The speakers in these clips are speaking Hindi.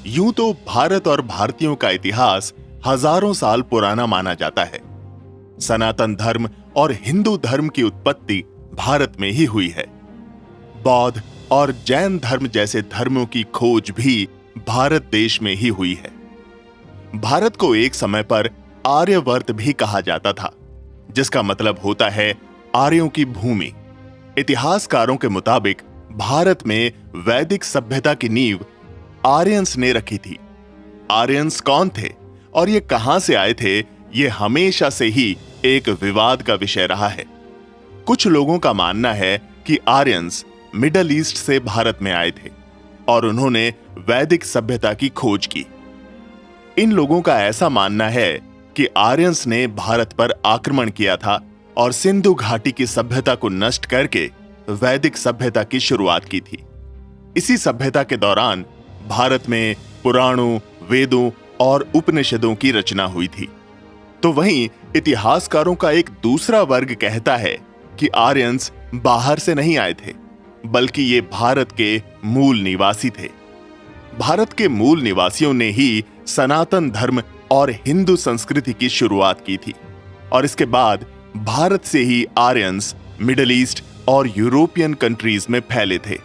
यूं तो भारत और भारतीयों का इतिहास हजारों साल पुराना माना जाता है। सनातन धर्म और हिंदू धर्म की उत्पत्ति भारत में ही हुई है। बौद्ध और जैन धर्म जैसे धर्मों की खोज भी भारत देश में ही हुई है। भारत को एक समय पर आर्यवर्त भी कहा जाता था, जिसका मतलब होता है आर्यों की भूमि। इतिहासकारों के मुताबिक भारत में वैदिक सभ्यता की नींव आर्यंस ने रखी थी। आर्यंस कौन थे और ये कहां से आए थे, ये हमेशा से ही एक विवाद का विषय रहा है। कुछ लोगों का मानना है कि आर्यंस मिडल ईस्ट से भारत में आए थे और उन्होंने वैदिक सभ्यता की खोज की। इन लोगों का ऐसा मानना है कि आर्यंस ने भारत पर आक्रमण किया था और सिंधु घाटी की सभ्यता को नष्ट करके वैदिक सभ्यता की शुरुआत की थी। इसी सभ्यता के दौरान भारत में पुराणों, वेदों और उपनिषदों की रचना हुई थी। तो वहीं इतिहासकारों का एक दूसरा वर्ग कहता है कि आर्यंस बाहर से नहीं आए थे, बल्कि ये भारत के मूल निवासी थे। भारत के मूल निवासियों ने ही सनातन धर्म और हिंदू संस्कृति की शुरुआत की थी और इसके बाद भारत से ही आर्यंस मिडिल ईस्ट और यूरोपियन कंट्रीज में फैले थे।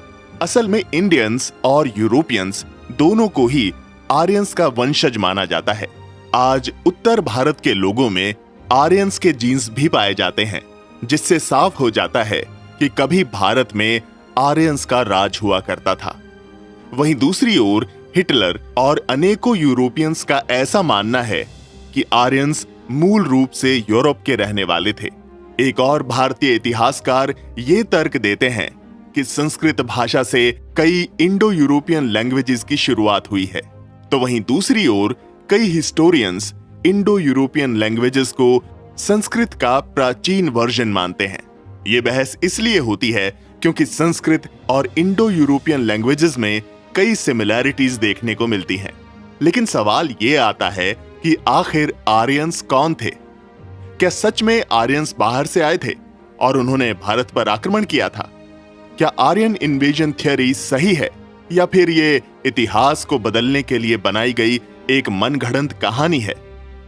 असल में इंडियंस और यूरोपियंस दोनों को ही आर्यंस का वंशज माना जाता है। आज उत्तर भारत के लोगों में आर्यंस के जीन्स भी पाए जाते हैं, जिससे साफ हो जाता है कि कभी भारत में आर्यंस का राज हुआ करता था। वहीं दूसरी ओर हिटलर और अनेकों यूरोपियंस का ऐसा मानना है कि आर्यंस मूल रूप से यूरोप के रहने वाले थे। एक और भारतीय इतिहासकार ये तर्क देते हैं कि संस्कृत भाषा से कई इंडो यूरोपियन लैंग्वेजेस की शुरुआत हुई है। तो वहीं दूसरी ओर कई हिस्टोरियंस इंडो यूरोपियन लैंग्वेजेस को संस्कृत का प्राचीन वर्जन मानते हैं। ये बहस इसलिए होती है क्योंकि संस्कृत और इंडो यूरोपियन लैंग्वेजेस में कई सिमिलैरिटीज देखने को मिलती हैं। लेकिन सवाल ये आता है कि आखिर आर्यंस कौन थे? क्या सच में आर्यंस बाहर से आए थे और उन्होंने भारत पर आक्रमण किया था? क्या आर्यन इन्वेजन थियरी सही है या फिर ये इतिहास को बदलने के लिए बनाई गई एक मनगढ़ंत कहानी है?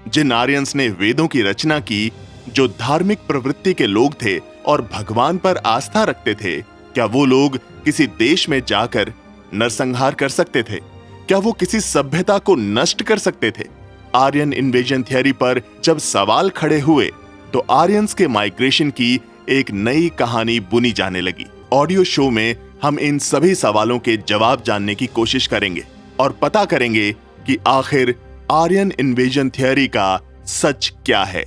जिन आर्यंस ने वेदों की रचना की, जो धार्मिक प्रवृत्ति के लोग थे और भगवान पर आस्था रखते थे, क्या वो लोग किसी देश में जाकर नरसंहार कर सकते थे? क्या वो किसी सभ्यता को नष्ट कर सकते थे? आर्यन इन्वेजन थियरी पर जब सवाल खड़े हुए तो आर्यंस के माइग्रेशन की एक नई कहानी बुनी जाने लगी। ऑडियो शो में हम इन सभी सवालों के जवाब जानने की कोशिश करेंगे और पता करेंगे कि आखिर आर्यन इन्वेजन थियरी का सच क्या है।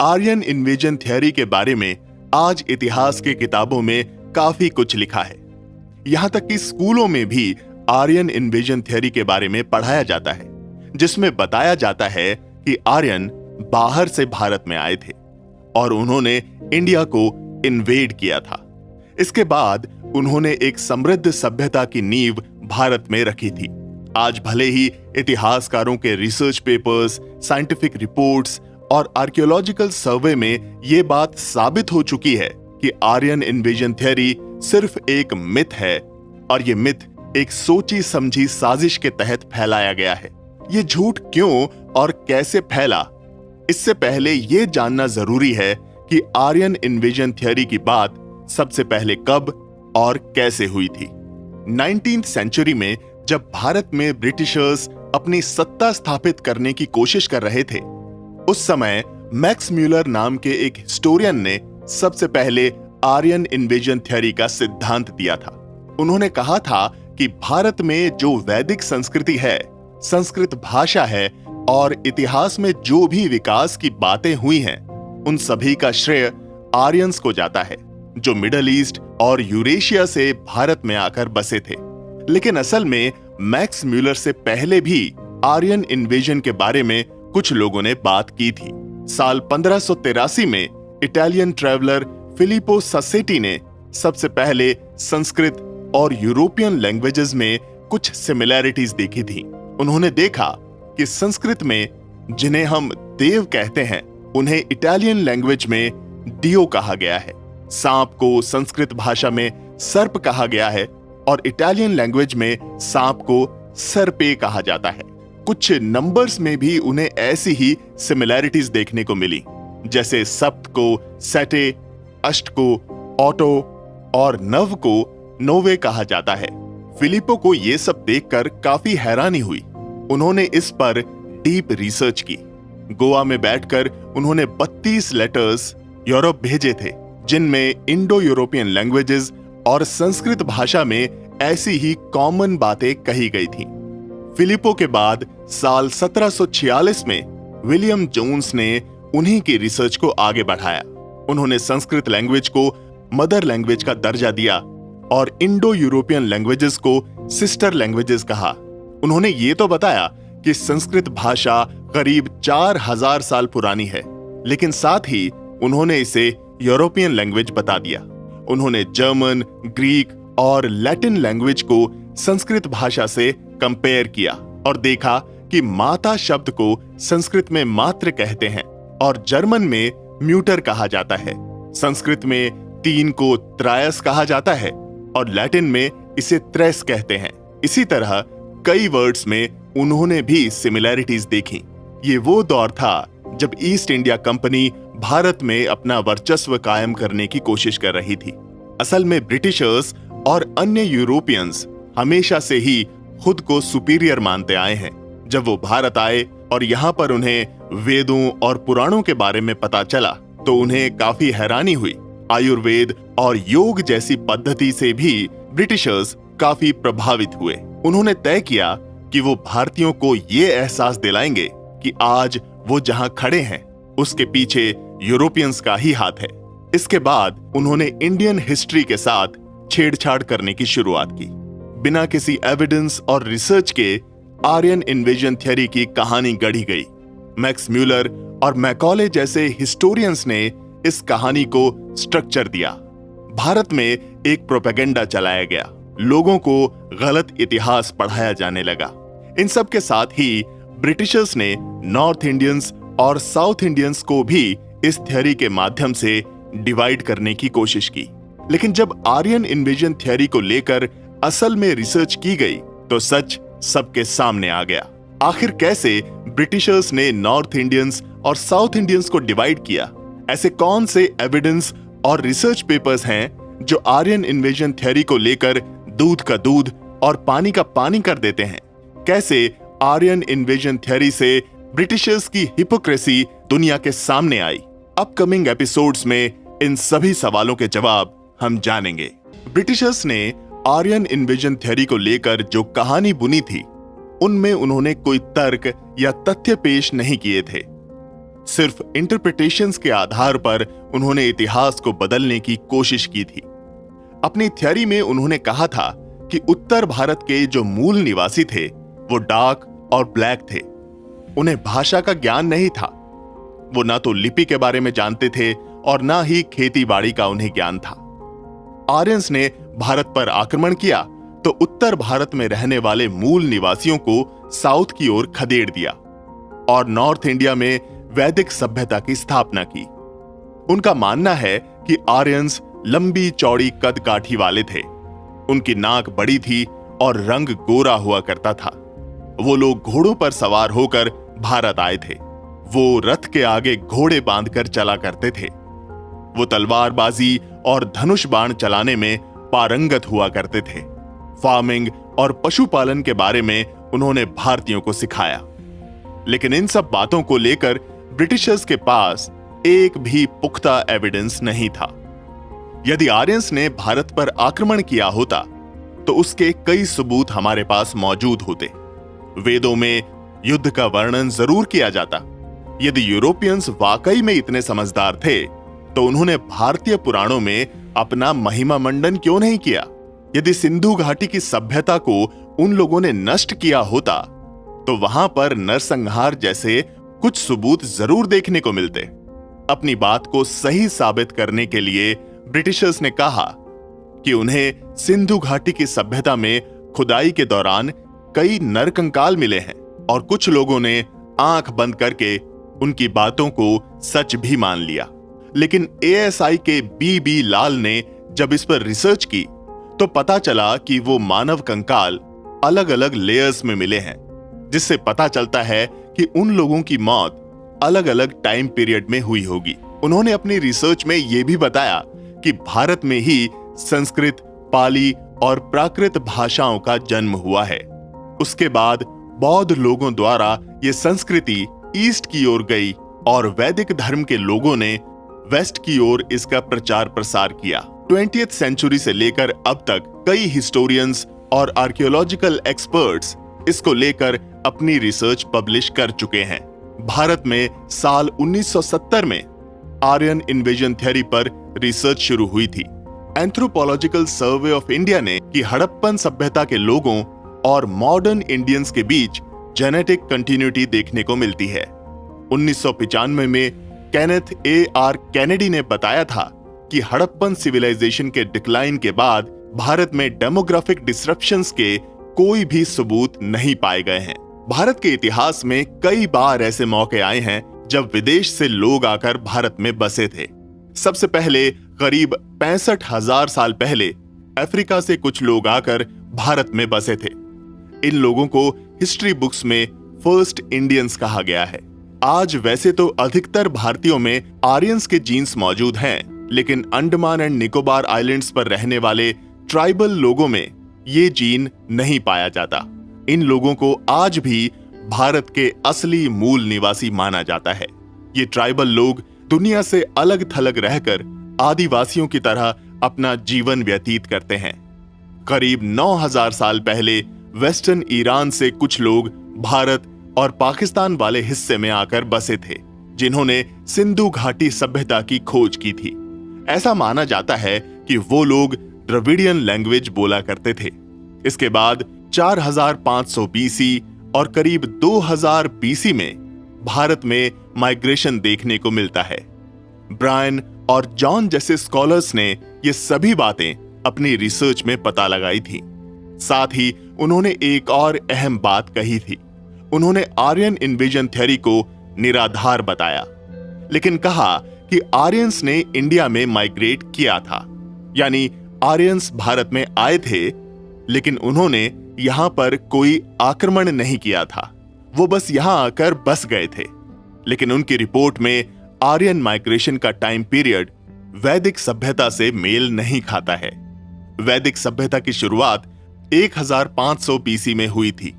आर्यन इन्वेजन थियरी के बारे में आज इतिहास के किताबों में काफी कुछ लिखा है। यहां तक कि स्कूलों में भी आर्यन इन्वेजन थियरी के बारे में पढ़ाया जाता है, जिसमें बताया जाता है कि आर्यन बाहर से भारत में आए थे और उन्होंने इंडिया को इन्वेड किया था। इसके बाद उन्होंने एक समृद्ध सभ्यता की नींव भारत में रखी थी। आज भले ही इतिहासकारों के रिसर्च पेपर्स, साइंटिफिक रिपोर्ट्स और आर्कियोलॉजिकल सर्वे में यह बात साबित हो चुकी है कि आर्यन इन्वेजन थियरी सिर्फ एक मिथ है और यह मिथ एक सोची समझी साजिश के तहत फैलाया गया है। यह झूठ क्यों और कैसे फैला, इससे पहले यह जानना जरूरी है कि आर्यन इन्वेजन थियरी की बात सबसे पहले कब और कैसे हुई थी। 19th सेंचुरी में जब भारत में ब्रिटिशर्स अपनी सत्ता स्थापित करने की कोशिश कर रहे थे, उस समय मैक्स म्यूलर नाम के एक हिस्टोरियन ने सबसे पहले आर्यन इन्वेजन थियरी का सिद्धांत दिया था। उन्होंने कहा था कि भारत में जो वैदिक संस्कृति है, संस्कृत भाषा है और इतिहास में जो भी विकास की बातें हुई हैं, उन सभी का श्रेय आर्यंस को जाता है, जो मिडल ईस्ट और यूरेशिया से भारत में आकर बसे थे। लेकिन असल में मैक्स म्यूलर से पहले भी आर्यन इन्वेजन के बारे में कुछ लोगों ने बात की थी। साल 1583 में इटालियन ट्रैवलर फिलिपो ससेटी ने सबसे पहले संस्कृत और यूरोपियन लैंग्वेजेस में कुछ सिमिलैरिटीज देखी थी। उन्होंने देखा कि संस्कृत में जिन्हें हम देव कहते हैं, उन्हें इटालियन लैंग्वेज में डियो कहा गया है। सांप को संस्कृत भाषा में सर्प कहा गया है और इटालियन लैंग्वेज में सांप को सर्पे कहा जाता है। कुछ नंबर्स में भी उन्हें ऐसी ही सिमिलैरिटीज देखने को मिली, जैसे सप्त को सेटे, अष्ट को ऑटो और नव को नोवे कहा जाता है। फिलिपो को यह सब देखकर काफी हैरानी हुई। उन्होंने इस पर डीप रिसर्च की। गोवा में बैठकर उन्होंने 32 लेटर्स यूरोप भेजे थे, जिनमें इंडो यूरोपियन लैंग्वेजेस और संस्कृत भाषा में ऐसी ही कॉमन बातें कही गई थीं। फिलिपो के बाद साल 1746 में विलियम जोन्स ने उन्हीं की रिसर्च को आगे बढ़ाया। उन्होंने संस्कृत लैंग्वेज को मदर लैंग्वेज का दर्जा दिया और इंडो यूरोपियन लैंग्वेजेस को सिस्टर लैंग्वेजेस कहा। उन्होंने ये तो बताया कि संस्कृत भाषा करीब 4000 साल पुरानी है, लेकिन साथ ही उन्होंने इसे यूरोपियन लैंग्वेज बता दिया। उन्होंने जर्मन, ग्रीक और लैटिन लैंग्वेज को संस्कृत भाषा से कंपेयर किया और देखा कि माता शब्द को संस्कृत में मात्र कहते हैं और जर्मन में म्यूटर कहा जाता है। संस्कृत में 3 को त्रायस कहा जाता है और लैटिन में इसे त्रेस कहते हैं। इसी तरह कई वर्ड्स में उन्होंने भी सिमिलैरिटीज देखी। ये वो दौर था जब ईस्ट इंडिया कंपनी भारत में अपना वर्चस्व कायम करने की कोशिश कर रही थी। असल में ब्रिटिशर्स और अन्य यूरोपियंस हमेशा से ही खुद को सुपीरियर मानते आए हैं। जब वो भारत आए और यहाँ पर उन्हें वेदों और पुराणों के बारे में पता चला तो उन्हें काफी हैरानी हुई। आयुर्वेद और योग जैसी पद्धति से भी ब्रिटिशर्स काफी प्रभावित हुए। उन्होंने तय किया कि वो भारतीयों को ये एहसास दिलाएंगे कि आज वो जहां खड़े हैं उसके पीछे यूरोपियंस का ही हाथ है। इसके बाद उन्होंने इंडियन हिस्ट्री के साथ छेड़छाड़ करने की शुरुआत की। बिना किसी एविडेंस और रिसर्च के आर्यन इन्वेजन थ्योरी की कहानी गढ़ी गई। मैक्स म्यूलर और मैकॉले जैसे हिस्टोरियंस ने इस कहानी को स्ट्रक्चर दिया। भारत में एक प्रोपेगेंडा चलाया गया, लोगों को गलत इतिहास पढ़ाया जाने लगा। इन सब के साथ ही ब्रिटिशर्स ने नॉर्थ इंडियंस और साउथ इंडियंस को भी इस थ्योरी के माध्यम से डिवाइड करने की कोशिश की। लेकिन जब आर्यन इन्वेजन थ्योरी को लेकर असल में रिसर्च की गई तो सच सबके सामने आ गया। आखिर कैसे ब्रिटिशर्स ने नॉर्थ इंडियंस और साउथ इंडियंस को डिवाइड किया? ऐसे कौन से एविडेंस और रिसर्च पेपर्स हैं जो आर्यन इन्वेजन थ्योरी को लेकर दूध का दूध और पानी का पानी कर देते हैं? कैसे आर्यन इन्वेजन थ्योरी से ब्रिटिशर्स की हिपोक्रेसी दुनिया के सामने आई? अपकमिंग एपिसोड्स में इन सभी सवालों के जवाब हम जानेंगे। ब्रिटिशर्स ने आर्यन इन्वेजन थ्योरी को लेकर जो कहानी बुनी थी, उनमें उन्होंने कोई तर्क या तथ्य पेश नहीं किए थे। सिर्फ इंटरप्रिटेशंस के आधार पर उन्होंने इतिहास को बदलने की कोशिश की थी। अपनी थ्योरी में उन्होंने कहा था कि उत्तर भारत के जो मूल निवासी थे वो डार्क और ब्लैक थे। उन्हें भाषा का ज्ञान नहीं था। वो ना तो लिपि के बारे में जानते थे और ना ही खेती बाड़ी का उन्हें ज्ञान था। आर्यंस ने भारत पर आक्रमण किया तो उत्तर भारत में रहने वाले मूल निवासियों को साउथ की ओर खदेड़ दिया और नॉर्थ इंडिया में वैदिक सभ्यता की स्थापना की। उनका मानना है कि आर्यंस लंबी चौड़ी कद काठी वाले थे। उनकी नाक बड़ी थी और रंग गोरा हुआ करता था। वो लोग घोड़ों पर सवार होकर भारत आए थे। वो रथ के आगे घोड़े बांधकर चला करते थे। वो तलवारबाजी और धनुष बाण चलाने में पारंगत हुआ करते थे। फार्मिंग और पशुपालन के बारे में उन्होंने भारतीयों को सिखाया। लेकिन इन सब बातों को लेकर ब्रिटिशर्स के पास एक भी पुख्ता एविडेंस नहीं था। यदि आर्यंस ने भारत पर आक्रमण किया होता तो उसके कई सबूत हमारे पास मौजूद होते। वेदों में युद्ध का वर्णन जरूर किया जाता। यदि यूरोपियंस वाकई में इतने समझदार थे तो उन्होंने भारतीय पुराणों में अपना महिमा मंडन क्यों नहीं किया? यदि सिंधु घाटी की सभ्यता को उन लोगों ने नष्ट किया होता तो वहां पर नरसंहार जैसे कुछ सबूत जरूर देखने को मिलते। अपनी बात को सही साबित करने के लिए ब्रिटिशर्स ने कहा कि उन्हें सिंधु घाटी की सभ्यता में खुदाई के दौरान कई नरकंकाल मिले हैं और कुछ लोगों ने आंख बंद करके उनकी बातों को सच भी मान लिया। लेकिन एएसआई के बी लाल ने जब इस पर रिसर्च की तो पता चला कि वो मानव कंकाल अलग अलग लेयर्स में मिले हैं, जिससे पता चलता है कि उन लोगों की मौत अलग अलग टाइम पीरियड में हुई होगी। उन्होंने अपनी रिसर्च में यह भी बताया कि भारत में ही संस्कृत, पाली और प्राकृत भाषाओं का जन्म हुआ है। उसके बाद बौद्ध लोगों द्वारा ये संस्कृति ईस्ट की ओर गई और वैदिक धर्म के लोगों ने वेस्ट की ओर इसका प्रचार प्रसार किया। 20th सेंचुरी से लेकर अब तक कई हिस्टोरियंस और आर्कियोलॉजिकल एक्सपर्ट्स इसको लेकर अपनी रिसर्च पब्लिश कर चुके हैं। भारत में साल 1970 में आर्यन इन्वेजन थ्योरी पर रिसर्च शुरू हुई थी। एंथ्रोपोलॉजिकल सर्वे ऑफ इंडिया ने कि हड़प्पन सभ्यता के लोगों और मॉडर्न इंडियंस के बीच जेनेटिक कंटिन्यूटी देखने को मिलती है। 1995 में केनेथ A.R. कैनेडी ने बताया था कि हड़प्पन सिविलाइजेशन के डिक्लाइन के बाद भारत में डेमोग्राफिक डिसरप्शंस के कोई भी सबूत नहीं पाए गए हैं। भारत के इतिहास में कई बार ऐसे मौके आए हैं जब विदेश से लोग आकर भारत में बसे थे। सबसे पहले करीब 65,000 साल पहले अफ्रीका से कुछ लोग आकर भारत में बसे थे। इन लोगों को हिस्ट्री बुक्स में फर्स्ट इंडियंस कहा गया है। आज वैसे तो अधिकतर भारतीयों में आर्यंस के जीन्स मौजूद हैं, लेकिन अंडमान एंड निकोबार आइलैंड्स पर रहने वाले ट्राइबल लोगों में ये जीन नहीं पाया जाता। इन लोगों को आज भी भारत के असली मूल निवासी माना जाता है। ये ट्राइबल लोग दुनिया से अलग थलग रहकर आदिवासियों की तरह अपना जीवन व्यतीत करते हैं। करीब 9,000 साल पहले वेस्टर्न ईरान से कुछ लोग भारत और पाकिस्तान वाले हिस्से में आकर बसे थे, जिन्होंने सिंधु घाटी सभ्यता की खोज की थी। ऐसा माना जाता है कि वो लोग द्रविडियन लैंग्वेज बोला करते थे। इसके बाद 4500 बीसी और करीब 2000 बीसी में भारत में माइग्रेशन देखने को मिलता है। ब्रायन और जॉन जैसे स्कॉलर्स ने ये सभी बातें अपनी रिसर्च में पता लगाई थी। साथ ही उन्होंने एक और अहम बात कही थी। उन्होंने आर्यन इन्वेजन थ्योरी को निराधार बताया, लेकिन कहा कि आर्यंस ने इंडिया में माइग्रेट किया था, यानी आर्यंस भारत में आए थे, लेकिन उन्होंने यहां पर कोई आक्रमण नहीं किया था। वो बस यहां आकर बस गए थे। लेकिन उनकी रिपोर्ट में आर्यन माइग्रेशन का टाइम पीरियड वैदिक सभ्यता से मेल नहीं खाता है। वैदिक सभ्यता की शुरुआत 1500 बीसी में हुई थी,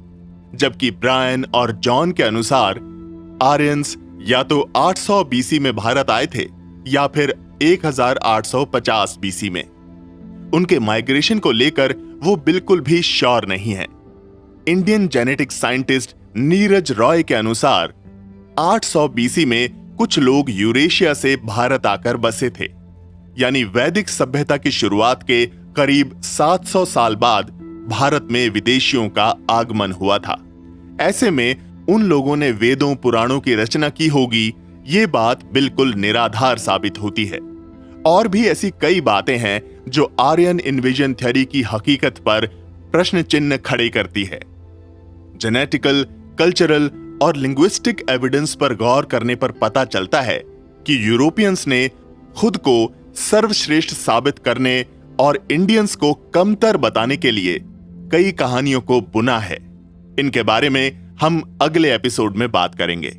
जबकि ब्रायन और जॉन के अनुसार आर्यंस या तो 800 बीसी में भारत आए थे या फिर 1850 बीसी में। उनके माइग्रेशन को लेकर वो बिल्कुल भी श्योर नहीं है। Indian genetic scientist Neeraj Roy के अनुसार 800 बीसी में कुछ लोग यूरेशिया से भारत आकर बसे थे, यानी वैदिक सभ्यता की शुरुआत के करीब 700 साल बाद भारत में विदेशियों का आगमन हुआ था। ऐसे में उन लोगों ने वेदों पुराणों की रचना की होगी, ये बात बिल्कुल निराधार साबित होती है। और भी ऐसी कई बातें हैं जो आर्यन इन्वेजन थ्योरी की हकीकत पर प्रश्न चिन्ह खड़े करती है। जेनेटिकल, कल्चरल और लिंग्विस्टिक एविडेंस पर गौर करने पर पता चलता है कि यूरोपियंस ने खुद को सर्वश्रेष्ठ साबित करने और इंडियंस को कमतर बताने के लिए कई कहानियों को बुना है। इनके बारे में हम अगले एपिसोड में बात करेंगे।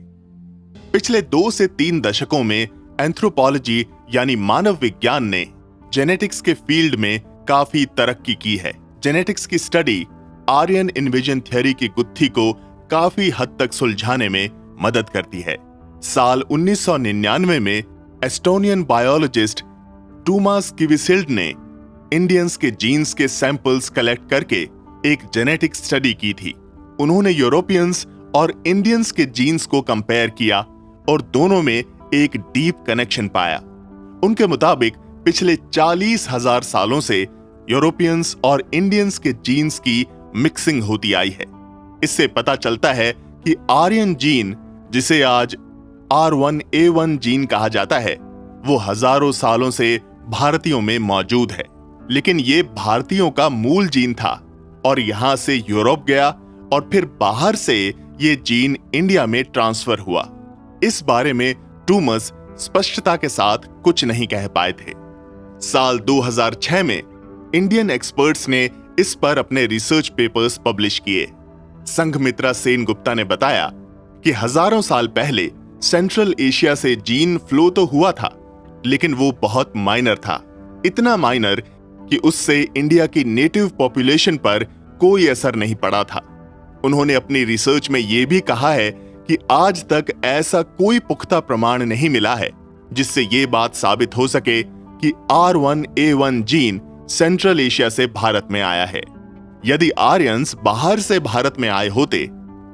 पिछले 2 से 3 दशकों में एंथ्रोपोलॉजी यानी मानव विज्ञान ने जेनेटिक्स के फील्ड में काफी तरक्की की है। जेनेटिक्स की स्टडी आर्यन इन्वेजन थ्योरी की गुत्थी को काफी हद तक सुलझाने में मदद करती है। साल 1999 में एस्टोनियन बायोलॉजिस्ट टूमास किविसिल्ड ने इंडियंस के जीन्स के सैंपल्स कलेक्ट करके एक जेनेटिक स्टडी की थी। उन्होंने यूरोपियंस और इंडियंस के जीन्स को कंपेयर किया और दोनों में एक डीप कनेक्शन पाया। उनके मुताबिक पिछले 40,000 सालों से यूरोपियंस और इंडियंस के जीन्स की मिक्सिंग होती आई है। इससे पता चलता है कि आर्यन जीन, जिसे आज R1A1 जीन कहा जाता है, वो हजारों सालों से भारतीयों में मौजूद है। लेकिन ये भारतीयों का मूल जीन था और यहां से यूरोप गया और फिर बाहर से ये जीन इंडिया में ट्रांसफर हुआ। इस बारे में टूमस स्पष्टता के साथ कुछ नहीं कह पाए थे। साल 2006 में इंडियन एक्सपर्ट्स ने इस पर अपने रिसर्च पेपर्स पब्लिश किए। संघमित्रा सेन गुप्ता ने बताया कि हजारों साल पहले सेंट्रल एशिया से जीन फ्लो तो हुआ था, लेकिन वो बहुत माइनर था, इतना माइनर कि उससे इंडिया की नेटिव पॉपुलेशन पर कोई असर नहीं पड़ा था। उन्होंने अपनी रिसर्च में यह भी कहा है कि आज तक ऐसा कोई पुख्ता प्रमाण नहीं मिला है जिससे यह बात साबित हो सके कि R1A1 जीन सेंट्रल एशिया से भारत में आया है। यदि आर्यंस बाहर से भारत में आए होते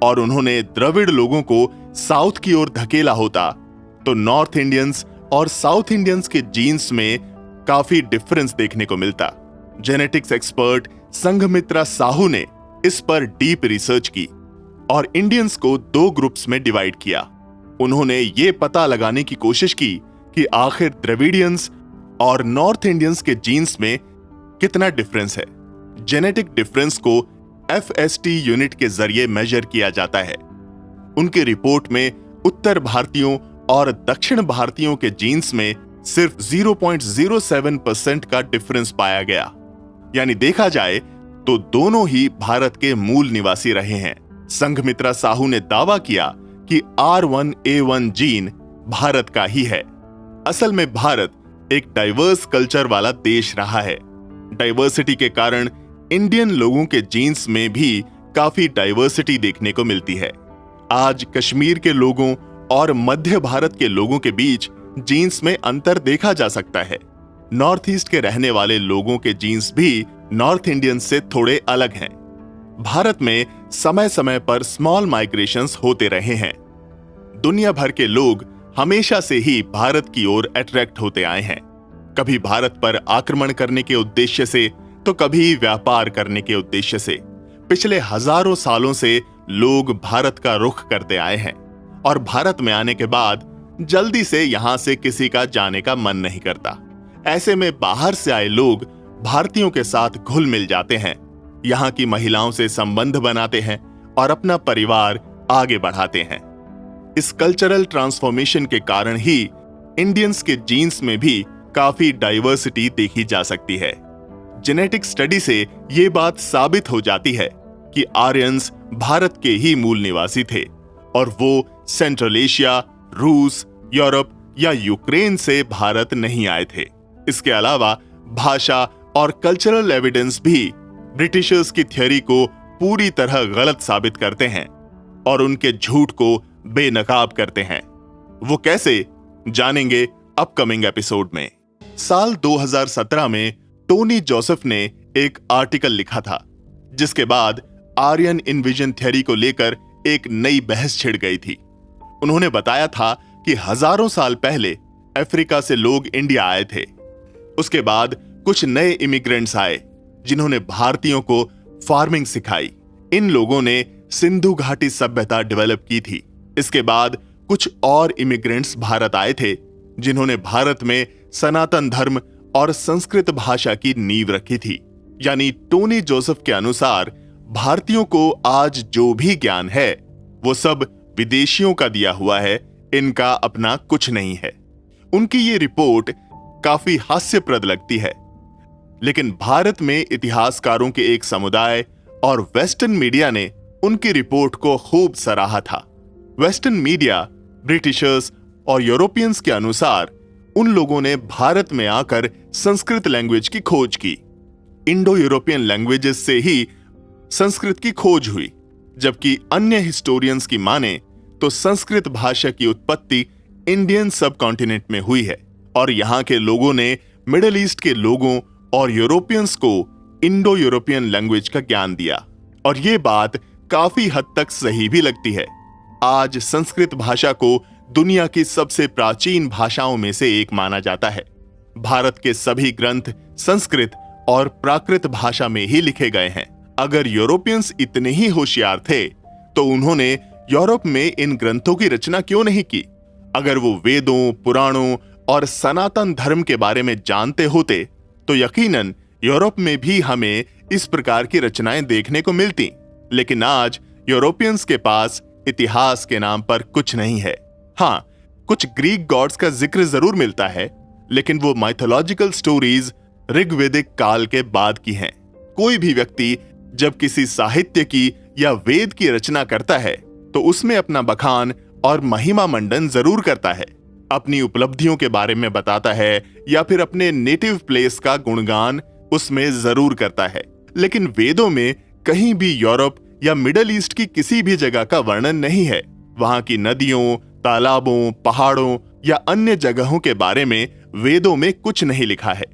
और उन्होंने द्रविड़ लोगों को साउथ की ओर धकेला होता तो नॉर्थ इंडियंस और साउथ इंडियंस के जीन्स में काफी डिफरेंस देखने को मिलता। जेनेटिक्स एक्सपर्ट संघमित्रा साहू ने इस पर डीप रिसर्च की और इंडियंस को 2 ग्रुप्स में डिवाइड किया। उन्होंने ये पता लगाने की कोशिश की कि आखिर द्रविडियंस और नॉर्थ इंडियंस के जीन्स में कितना डिफरेंस है। जेनेटिक डिफरेंस को FST यूनिट के जरिए मेजर किया जाता है। उनकी रिपोर्ट में उत्तर भारतीयों और दक्षिण भारतीयों के जीन्स में सिर्फ 0.07% का डिफरेंस पाया गया। यानी देखा जाए तो दोनों ही भारत के मूल निवासी रहे हैं। संघमित्रा साहू ने दावा किया कि R1A1 जीन भारत का ही है। असल में भारत एक डाइवर्स कल्चर वाला देश रहा है। डाइवर्सिटी के कारण इंडियन लोगों के जीन्स में भी काफी डाइवर्सिटी देखने को मिलती है। आज कश्मीर के लोगों और मध्य भारत के लोगों के बीच जीन्स में अंतर देखा जा सकता है। नॉर्थ ईस्ट के रहने वाले लोगों के जीन्स भी नॉर्थ इंडियन से थोड़े अलग हैं। भारत में समय समय पर स्मॉल माइग्रेशंस होते रहे हैं। दुनिया भर के लोग हमेशा से ही भारत की ओर अट्रैक्ट होते आए हैं, कभी भारत पर आक्रमण करने के उद्देश्य से तो कभी व्यापार करने के उद्देश्य से। पिछले हजारों सालों से लोग भारत का रुख करते आए हैं और भारत में आने के बाद जल्दी से यहां से किसी का जाने का मन नहीं करता। ऐसे में बाहर से आए लोग भारतीयों के साथ घुल मिल जाते हैं, यहां की महिलाओं से संबंध बनाते हैं और अपना परिवार आगे बढ़ाते हैं। इस कल्चरल ट्रांसफॉर्मेशन के कारण ही इंडियंस के जीन्स में भी काफी डाइवर्सिटी देखी जा सकती है। जेनेटिक स्टडी से यह बात साबित हो जाती है कि आर्यंस भारत के ही मूल निवासी थे और वो सेंट्रल एशिया, रूस, यूरोप या यूक्रेन से भारत नहीं आए थे। इसके अलावा भाषा और कल्चरल एविडेंस भी ब्रिटिशर्स की थ्योरी को पूरी तरह गलत साबित करते हैं और उनके झूठ को बेनकाब करते हैं। वो कैसे, जानेंगे अपकमिंग एपिसोड में। साल 2017 में टोनी जोसेफ ने एक आर्टिकल लिखा था जिसके बाद आर्यन इन्विजन थ्योरी को लेकर एक नई बहस छिड़ गई थी। उन्होंने बताया था कि हजारों साल पहले अफ्रीका से लोग इंडिया आए थे। उसके बाद कुछ नए इमिग्रेंट्स आए जिन्होंने भारतीयों को फार्मिंग सिखाई। इन लोगों ने सिंधु घाटी सभ्यता डेवलप की थी। इसके बाद कुछ और इमिग्रेंट्स भारत आए थे जिन्होंने भारत में सनातन धर्म और संस्कृत भाषा की नींव रखी थी। यानी टोनी जोसेफ के अनुसार भारतीयों को आज जो भी ज्ञान है वो सब विदेशियों का दिया हुआ है, इनका अपना कुछ नहीं है। उनकी ये रिपोर्ट काफी हास्यप्रद लगती है, लेकिन भारत में इतिहासकारों के एक समुदाय और वेस्टर्न मीडिया ने उनकी रिपोर्ट को खूब सराहा था। वेस्टर्न मीडिया, ब्रिटिशर्स और यूरोपियंस के अनुसार उन लोगों ने भारत में आकर संस्कृत लैंग्वेज की खोज की। इंडो यूरोपियन लैंग्वेजेस से ही संस्कृत की खोज हुई, जबकि अन्य हिस्टोरियंस की माने तो संस्कृत भाषा की उत्पत्ति इंडियन सब कॉन्टिनेंट में हुई है और यहां के लोगों ने मिडिल ईस्ट के लोगों और यूरोपियंस को इंडो यूरोपियन लैंग्वेज का ज्ञान दिया। और यह बात काफी हद तक सही भी लगती है। आज संस्कृत भाषा को दुनिया की सबसे प्राचीन भाषाओं में से एक माना जाता है। भारत के सभी ग्रंथ संस्कृत और प्राकृत भाषा में ही लिखे गए हैं। अगर यूरोपियंस इतने ही होशियार थे तो उन्होंने यूरोप में इन ग्रंथों की रचना क्यों नहीं की? अगर वो वेदों, पुराणों और सनातन धर्म के बारे में जानते होते तो यकीनन यूरोप में भी हमें इस प्रकार की रचनाएं देखने को मिलती। लेकिन आज यूरोपियंस के पास इतिहास के नाम पर कुछ नहीं है। हाँ, कुछ ग्रीक गॉड्स का जिक्र जरूर मिलता है, लेकिन वो माइथोलॉजिकल स्टोरीज ऋग्वेदिक काल के बाद की हैं। कोई भी व्यक्ति जब किसी साहित्य की या वेद की रचना करता है तो उसमें अपना बखान और महिमा मंडन जरूर करता है, अपनी उपलब्धियों के बारे में बताता है या फिर अपने नेटिव प्लेस का गुणगान उसमें जरूर करता है। लेकिन वेदों में कहीं भी यूरोप या मिडिल ईस्ट की किसी भी जगह का वर्णन नहीं है। वहां की नदियों, तालाबों, पहाड़ों या अन्य जगहों के बारे में वेदों में कुछ नहीं लिखा है।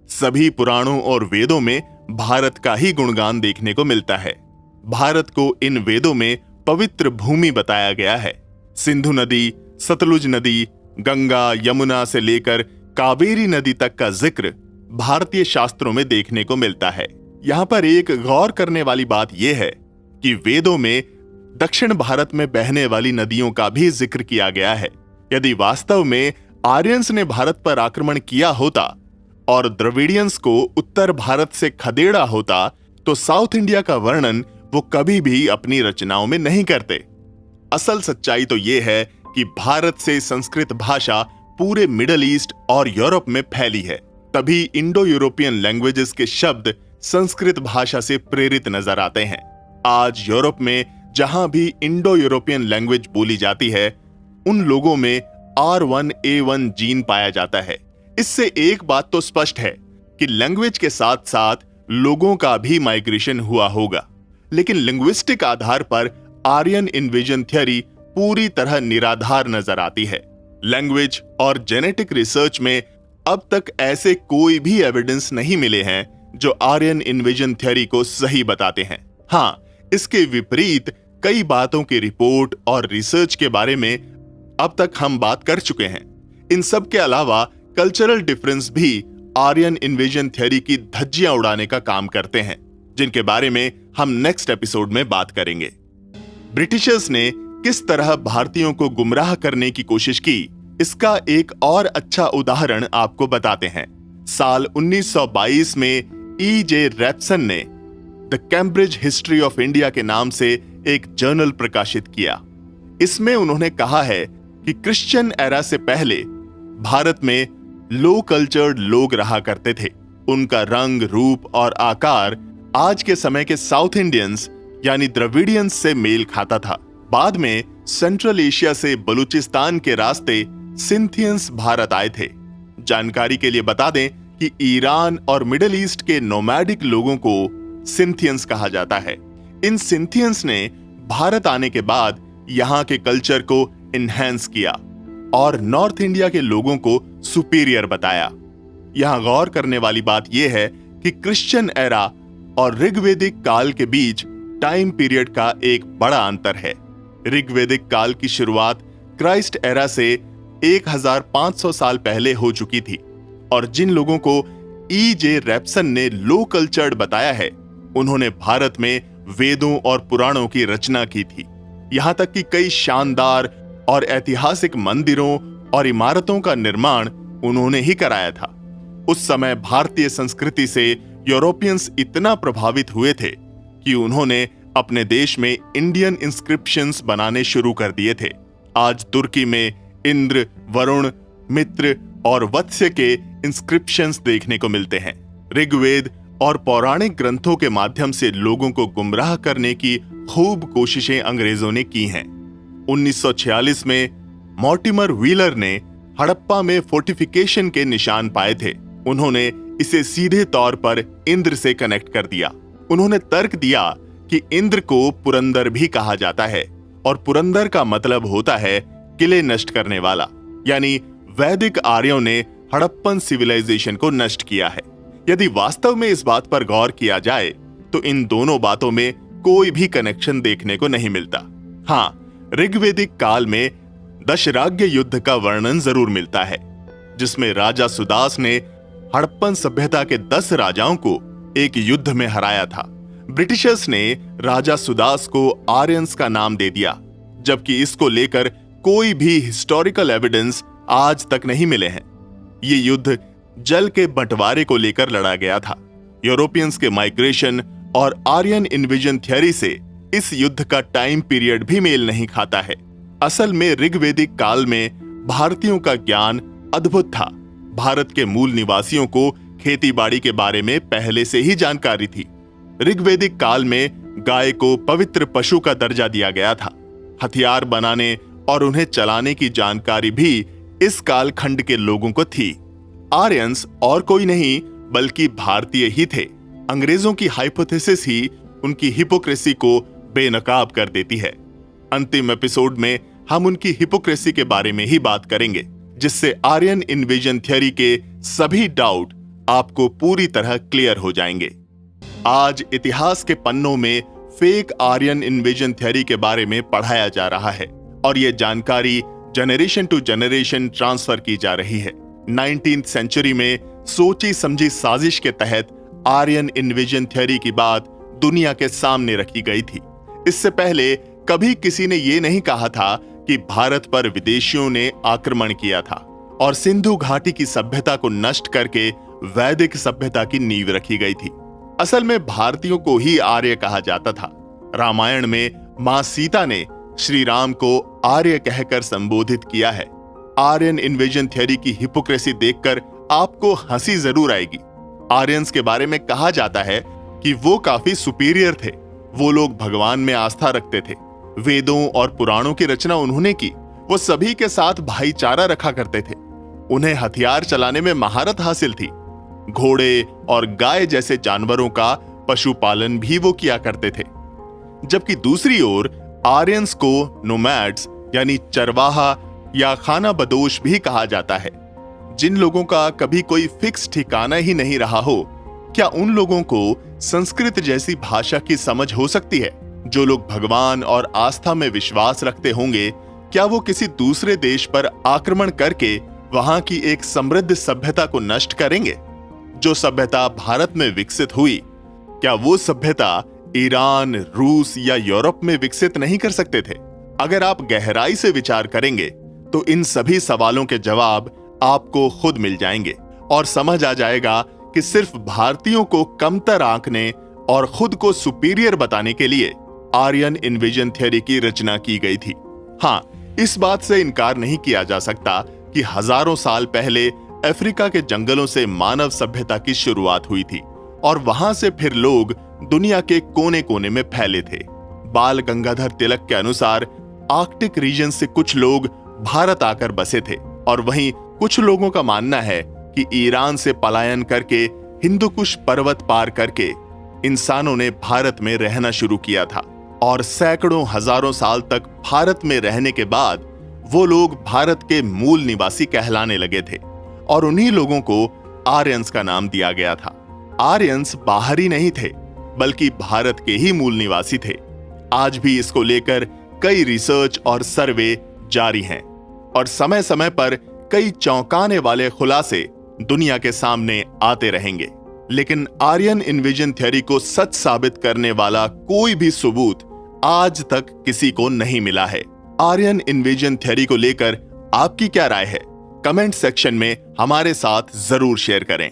सभी पुराणों और वेदों में भारत का ही गुणगान देखने को मिलता है। भारत को इन वेदों में पवित्र भूमि बताया गया है। सिंधु नदी, सतलुज नदी, गंगा, यमुना से लेकर कावेरी नदी तक का जिक्र भारतीय शास्त्रों में देखने को मिलता है। यहाँ पर एक गौर करने वाली बात यह है कि वेदों में दक्षिण भारत में बहने वाली नदियों का भी जिक्र किया गया है। यदि वास्तव में आर्यंस ने भारत पर आक्रमण किया होता और द्रविडियंस को उत्तर भारत से खदेड़ा होता तो साउथ इंडिया का वर्णन वो कभी भी अपनी रचनाओं में नहीं करते। असल सच्चाई तो यह है कि भारत से संस्कृत भाषा पूरे मिडिल ईस्ट और यूरोप में फैली है। तभी इंडो यूरोपियन लैंग्वेजेस के शब्द संस्कृत भाषा से प्रेरित नजर आते हैं। आज यूरोप में जहां भी इंडो यूरोपियन लैंग्वेज बोली जाती है उन लोगों में R1A1 जीन पाया जाता है। इससे एक बात तो स्पष्ट है कि लैंग्वेज के साथ साथ लोगों का भी माइग्रेशन हुआ होगा। लेकिन लिंग्विस्टिक आधार पर आर्यन इन्वेजन थ्योरी पूरी तरह निराधार नजर आती है। लैंग्वेज और जेनेटिक रिसर्च में अब तक ऐसे कोई भी एविडेंस नहीं मिले हैं जो आर्यन इन्वेजन थ्योरी को सही बताते हैं। हाँ, इसके विपरीत कई बातों की रिपोर्ट और रिसर्च के बारे में अब तक हम बात कर चुके हैं। इन सब के अलावा कल्चरल डिफरेंस भी आर्यन इन्वेजन थ्योरी की धज्जियां उड़ाने का काम करते हैं, जिनके बारे में हम नेक्स्ट एपिसोड में बात करेंगे। ब्रिटिशर्स ने किस तरह भारतीयों को गुमराह करने की कोशिश की, इसका एक और अच्छा उदाहरण आपको बताते हैं। साल 1922 में E.J. रैप्सन ने the Cambridge history of India के नाम से एक जर्नल प्रकाशित किया। इसमें उन्होंने कहा है कि क्रिश्चियन एरा से पहले भारत में लो कल्चर्ड लोग रहा करते थे। उनका रंग, रूप और आकार आज के समय के साउथ इंडियंस यानी द्रविडियंस से मेल खाता था। बाद में सेंट्रल एशिया से बलूचिस्तान के रास्ते सिंथियंस भारत आए थे। जानकारी के लिए बता दें कि ईरान और मिडिल ईस्ट के नोमैडिक लोगों को सिंथियंस कहा जाता है। इन सिंथियंस ने भारत आने के बाद यहाँ के कल्चर को इनहैंस किया और नॉर्थ इंडिया के लोगों को सुपीरियर बताया। यहाँ गौर करने वाली बात यह है कि क्रिश्चियन एरा और ऋग्वेदिक काल के बीच टाइम पीरियड का एक बड़ा अंतर है। ऋग्वेदिक काल की शुरुआत क्राइस्ट एरा से 1500 साल पहले हो चुकी थी और जिन लोगों को E.J. रैप्सन ने लो कल्चर्ड बताया है उन्होंने भारत में वेदों और पुराणों की रचना की थी। यहां तक कि कई शानदार और ऐतिहासिक मंदिरों और इमारतों का निर्माण उन्होंने ही कराया था। उस समय भारतीय संस्कृति से यूरोपियंस इतना प्रभावित हुए थे कि उन्होंने अपने देश में इंडियन इंस्क्रिप्शंस बनाने शुरू कर दिए थे। आज तुर्की में इंद्र, वरुण, मित्र और वत्स्य के इंस्क्रिप्शंस देखने को मिलते हैं। ऋग्वेद और पौराणिक ग्रंथों के माध्यम से लोगों को गुमराह करने की खूब कोशिशें अंग्रेजों ने की हैं। 1946 में मॉर्टिमर व्हीलर ने हड़प्पा में फोर्टिफिकेशन के निशान पाए थे। उन्होंने इसे सीधे तौर पर इंद्र से कनेक्ट कर दिया। उन्होंने तर्क दिया कि इंद्र को पुरंदर भी कहा जाता है और पुरंदर का मतलब होता है किले नष्ट करने वाला, यानी वैदिक आर्यों ने हड़प्पन सिविलाइजेशन को नष्ट किया है। यदि वास्तव में इस बात पर गौर किया जाए तो इन दोनों बातों में कोई भी कनेक्शन देखने को नहीं मिलता। हाँ, ऋग्वेदिक काल में दशराग्य युद्ध का वर्णन जरूर मिलता है, जिसमें राजा सुदास ने हड़प्पन सभ्यता के 10 राजाओं को एक युद्ध में हराया था। ब्रिटिशर्स ने राजा सुदास को आर्यंस का नाम दे दिया, जबकि इसको लेकर कोई भी हिस्टोरिकल एविडेंस आज तक नहीं मिले हैं। ये युद्ध जल के बंटवारे को लेकर लड़ा गया था। यूरोपियंस के माइग्रेशन और आर्यन इन्वेजन थ्योरी से इस युद्ध का टाइम पीरियड भी मेल नहीं खाता है। असल में ऋग्वेदिक काल में भारतीयों का ज्ञान अद्भुत था। भारत के मूल निवासियों को खेतीबाड़ी के बारे में पहले से ही जानकारी थी। ऋग्वैदिक काल में गाय को पवित्र पशु का दर्जा दिया गया था। हथियार बनाने और उन्हें चलाने की जानकारी भी इस कालखंड के लोगों को थी। आर्यंस और कोई नहीं बल्कि भारतीय ही थे। अंग्रेजों की हाइपोथेसिस ही उनकी हिपोक्रेसी को बेनकाब कर देती है। अंतिम एपिसोड में हम उनकी हिपोक्रेसी के बारे में ही बात करेंगे, जिससे आर्यन इन्वेजन थ्योरी के सभी डाउट आपको पूरी तरह क्लियर हो जाएंगे। आज इतिहास के पन्नों में फेक आर्यन इन्वेजन थ्योरी के बारे में पढ़ाया जा रहा है और यह जानकारी जनरेशन टू जनरेशन ट्रांसफर की जा रही है। 19th सेंचुरी में सोची समझी साजिश के तहत आर्यन इन्वेजन थ्योरी की बात दुनिया के सामने रखी गई थी। इससे पहले कभी किसी ने यह नहीं कहा था कि भारत पर विदेशियों ने आक्रमण किया था और सिंधु घाटी की सभ्यता को नष्ट करके वैदिक सभ्यता की नींव रखी गई थी। असल में भारतीयों को ही आर्य कहा जाता था। रामायण में मां सीता ने श्री राम को आर्य कहकर संबोधित किया है। आर्यन इन्वेजन थ्योरी की हिपोक्रेसी देखकर आपको हंसी जरूर आएगी। आर्यंस के बारे में कहा जाता है कि वो काफी सुपीरियर थे। वो लोग भगवान में आस्था रखते थे। वेदों और पुराणों की रचना उन्होंने की। वो सभी के साथ भाईचारा रखा करते थे। उन्हें हथियार चलाने में महारत हासिल थी। घोड़े और गाय जैसे जानवरों का पशुपालन भी वो किया करते थे। जबकि दूसरी ओर आर्यंस को नोमैड्स यानी चरवाहा या खाना बदोश भी कहा जाता है। जिन लोगों का कभी कोई फिक्स ठिकाना ही नहीं रहा हो, क्या उन लोगों को संस्कृत जैसी भाषा की समझ हो सकती है? जो लोग भगवान और आस्था में विश्वास रखते होंगे, क्या वो किसी दूसरे देश पर आक्रमण करके वहां की एक समृद्ध सभ्यता को नष्ट करेंगे? जो सभ्यता भारत में विकसित हुई, क्या वो सभ्यता ईरान, रूस या यूरोप में विकसित नहीं कर सकते थे? अगर आप गहराई से विचार करेंगे तो इन सभी सवालों के जवाब आपको खुद मिल जाएंगे और समझ आ जाएगा कि सिर्फ भारतीयों को कमतर आंकने और खुद को सुपीरियर बताने के लिए आर्यन इन्वेजन थ्योरी की रचना की गई थी। हाँ, इस बात से इनकार नहीं किया जा सकता कि हजारों साल पहले अफ्रीका के जंगलों से मानव सभ्यता की शुरुआत हुई थी और वहां से फिर लोग दुनिया के कोने कोने में फैले थे। बाल गंगाधर तिलक के अनुसार आर्कटिक रीजन से कुछ लोग भारत आकर बसे थे और वहीं कुछ लोगों का मानना है कि ईरान से पलायन करके हिंदुकुश पर्वत पार करके इंसानों ने भारत में रहना शुरू किया था और सैकड़ों हजारों साल तक भारत में रहने के बाद वो लोग भारत के मूल निवासी कहलाने लगे थे और उन्हीं लोगों को आर्यंस का नाम दिया गया था। आर्यंस बाहरी नहीं थे बल्कि भारत के ही मूल निवासी थे। आज भी इसको लेकर कई रिसर्च और सर्वे जारी हैं और समय समय पर कई चौंकाने वाले खुलासे दुनिया के सामने आते रहेंगे। लेकिन आर्यन इन्वेजन थ्योरी को सच साबित करने वाला कोई भी सबूत आज तक किसी को नहीं मिला है। आर्यन इन्वेजन थ्योरी को लेकर आपकी क्या राय है? कमेंट सेक्शन में हमारे साथ जरूर शेयर करें।